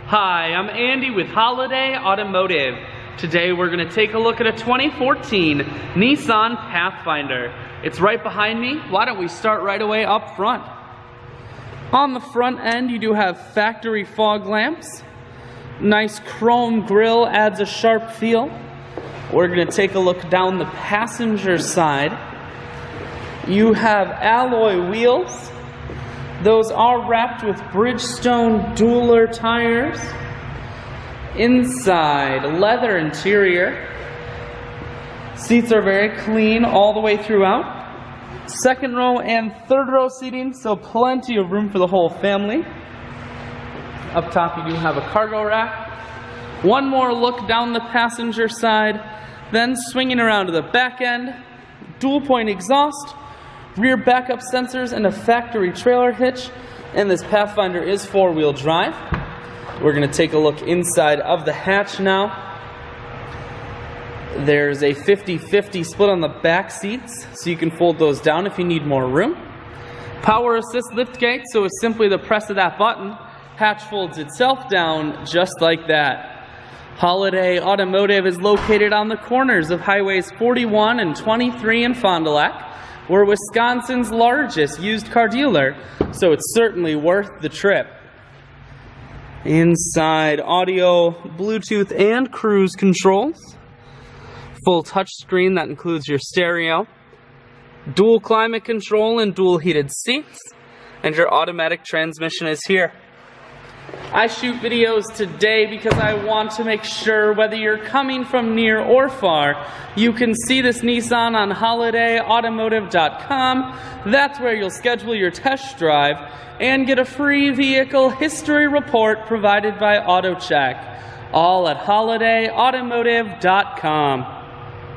Hi, I'm Andy with Holiday Automotive. Today we're going to take a look at a 2014 Nissan Pathfinder. It's right behind me. Why don't we start right away up front? On the front end you do have factory fog lamps. Nice chrome grille adds a sharp feel. We're going to take a look down the passenger side. You have alloy wheels. Those are wrapped with Bridgestone dualer tires. Inside, leather interior. Seats are very clean all the way throughout. Second row and third row seating, so plenty of room for the whole family. Up top you do have a cargo rack. One more look down the passenger side, then swinging around to the back end. Dual point exhaust, rear backup sensors, and a factory trailer hitch. And this Pathfinder is four-wheel drive. We're going to take a look inside of the hatch now. There's a 50-50 split on the back seats, so you can fold those down if you need more room. Power assist lift gate, so it's simply the press of that button. Hatch folds itself down just like that. Holiday Automotive is located on the corners of Highways 41 and 23 in Fond du Lac. We're Wisconsin's largest used car dealer, so it's certainly worth the trip. Inside, audio, Bluetooth, and cruise controls. Full touchscreen that includes your stereo. Dual climate control and dual heated seats. And your automatic transmission is here. I shoot videos today because I want to make sure whether you're coming from near or far, you can see this Nissan on holidayautomotive.com. That's where you'll schedule your test drive and get a free vehicle history report provided by AutoCheck. All at holidayautomotive.com.